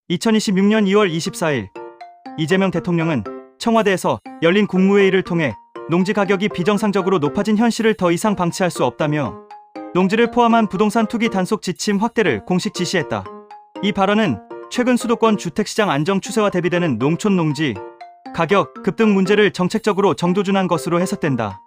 2026년 2월 24일 이재명 대통령은 청와대에서 열린 국무회의를 통해 농지 가격이 비정상적으로 높아진 현실을 더 이상 방치할 수 없다며 농지를 포함한 부동산 투기 단속 지침 확대를 공식 지시했다. 이 발언은 최근 수도권 주택시장 안정 추세와 대비되는 농촌 농지 가격 급등 문제를 정책적으로 정도준한 것으로 해석된다.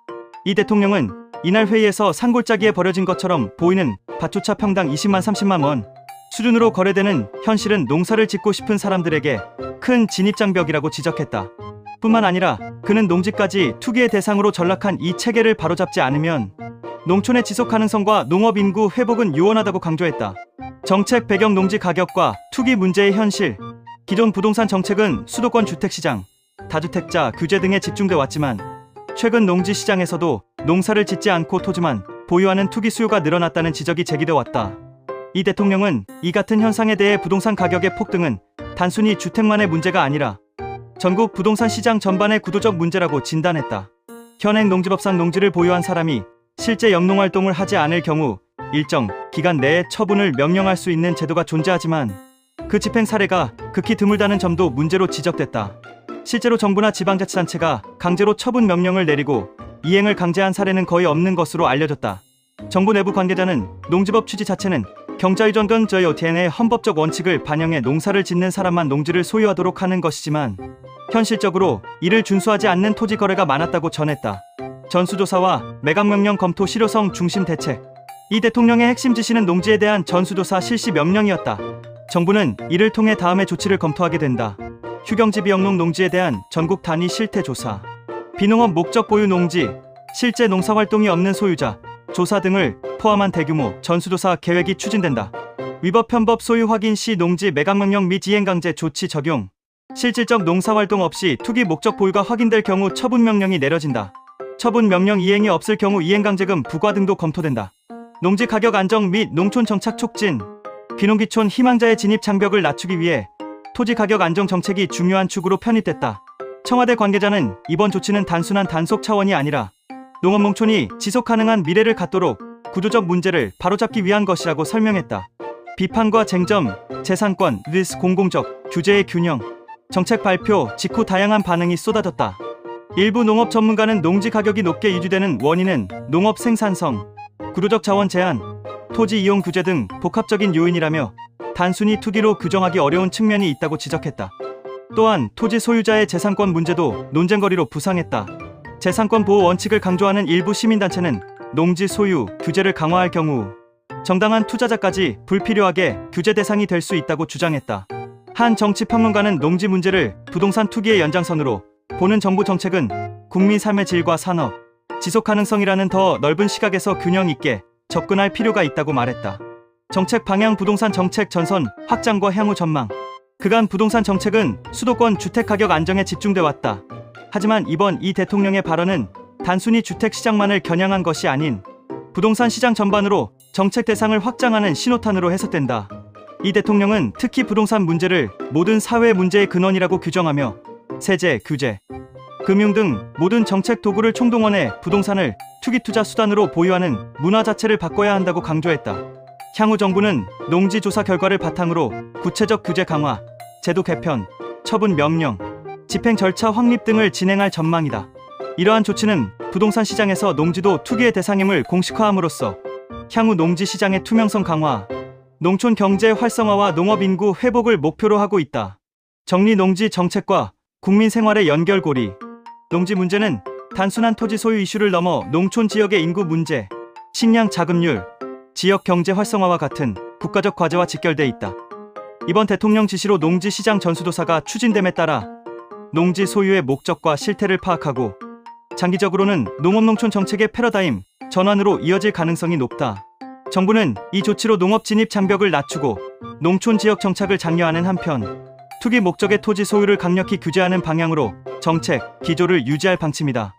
이 대통령은 이날 회의에서 산골짜기에 버려진 것처럼 보이는 밭조차 평당 20만 30만 원 수준으로 거래되는 현실은 농사를 짓고 싶은 사람들에게 큰 진입장벽이라고 지적했다. 뿐만 아니라 그는 농지까지 투기의 대상으로 전락한 이 체계를 바로잡지 않으면 농촌의 지속 가능성과 농업 인구 회복은 요원하다고 강조했다. 정책 배경 농지 가격과 투기 문제의 현실. 기존 부동산 정책은 수도권 주택시장, 다주택자 규제 등에 집중돼 왔지만 최근 농지 시장에서도 농사를 짓지 않고 토지만 보유하는 투기 수요가 늘어났다는 지적이 제기돼 왔다. 이 대통령은 이 같은 현상에 대해 부동산 가격의 폭등은 단순히 주택만의 문제가 아니라 전국 부동산 시장 전반의 구도적 문제라고 진단했다. 현행 농지법상 농지를 보유한 사람이 실제 영농활동을 하지 않을 경우 일정 기간 내에 처분을 명령할 수 있는 제도가 존재하지만 그 집행 사례가 극히 드물다는 점도 문제로 지적됐다. 실제로 정부나 지방자치단체가 강제로 처분 명령을 내리고 이행을 강제한 사례는 거의 없는 것으로 알려졌다. 정부 내부 관계자는 농지법 취지 자체는 경자유전권 저요TN의 헌법적 원칙을 반영해 농사를 짓는 사람만 농지를 소유하도록 하는 것이지만 현실적으로 이를 준수하지 않는 토지 거래가 많았다고 전했다. 전수조사와 매각명령 검토 실효성 중심 대책. 이 대통령의 핵심 지시는 농지에 대한 전수조사 실시 명령이었다. 정부는 이를 통해 다음의 조치를 검토하게 된다. 휴경지 비영농 농지에 대한 전국 단위 실태 조사, 비농업 목적 보유 농지, 실제 농사활동이 없는 소유자 조사 등을 포함한 대규모 전수조사 계획이 추진된다. 위법 편법 소유 확인 시 농지 매각명령 및 이행강제 조치 적용. 실질적 농사활동 없이 투기 목적 보유가 확인될 경우 처분명령이 내려진다. 처분명령 이행이 없을 경우 이행강제금 부과 등도 검토된다. 농지 가격 안정 및 농촌 정착 촉진. 귀농귀촌 희망자의 진입 장벽을 낮추기 위해 토지 가격 안정 정책이 중요한 축으로 편입됐다. 청와대 관계자는 이번 조치는 단순한 단속 차원이 아니라 농업 농촌이 지속 가능한 미래를 갖도록 구조적 문제를 바로잡기 위한 것이라고 설명했다. 비판과 쟁점, 재산권, 리스 공공적, 규제의 균형. 정책 발표 직후 다양한 반응이 쏟아졌다. 일부 농업 전문가는 농지 가격이 높게 유지되는 원인은 농업 생산성, 구조적 자원 제한, 토지 이용 규제 등 복합적인 요인이라며 단순히 투기로 규정하기 어려운 측면이 있다고 지적했다. 또한 토지 소유자의 재산권 문제도 논쟁거리로 부상했다. 재산권 보호 원칙을 강조하는 일부 시민단체는 농지 소유 규제를 강화할 경우 정당한 투자자까지 불필요하게 규제 대상이 될 수 있다고 주장했다. 한 정치평론가는 농지 문제를 부동산 투기의 연장선으로 보는 정부 정책은 국민 삶의 질과 산업, 지속 가능성이라는 더 넓은 시각에서 균형 있게 접근할 필요가 있다고 말했다. 정책 방향 부동산 정책 전선 확장과 향후 전망. 그간 부동산 정책은 수도권 주택 가격 안정에 집중돼 왔다. 하지만 이번 이 대통령의 발언은 단순히 주택 시장만을 겨냥한 것이 아닌 부동산 시장 전반으로 정책 대상을 확장하는 신호탄으로 해석된다. 이 대통령은 특히 부동산 문제를 모든 사회 문제의 근원이라고 규정하며 세제, 규제, 금융 등 모든 정책 도구를 총동원해 부동산을 투기 투자 수단으로 보유하는 문화 자체를 바꿔야 한다고 강조했다. 향후 정부는 농지 조사 결과를 바탕으로 구체적 규제 강화, 제도 개편, 처분 명령, 집행 절차 확립 등을 진행할 전망이다. 이러한 조치는 부동산 시장에서 농지도 투기의 대상임을 공식화함으로써 향후 농지 시장의 투명성 강화, 농촌 경제 활성화와 농업 인구 회복을 목표로 하고 있다. 정리 농지 정책과 국민 생활의 연결고리. 농지 문제는 단순한 토지 소유 이슈를 넘어 농촌 지역의 인구 문제, 식량 자급률, 지역 경제 활성화와 같은 국가적 과제와 직결돼 있다. 이번 대통령 지시로 농지 시장 전수조사가 추진됨에 따라 농지 소유의 목적과 실태를 파악하고 장기적으로는 농업 농촌 정책의 패러다임 전환으로 이어질 가능성이 높다. 정부는 이 조치로 농업 진입 장벽을 낮추고 농촌 지역 정착을 장려하는 한편 투기 목적의 토지 소유를 강력히 규제하는 방향으로 정책, 기조를 유지할 방침이다.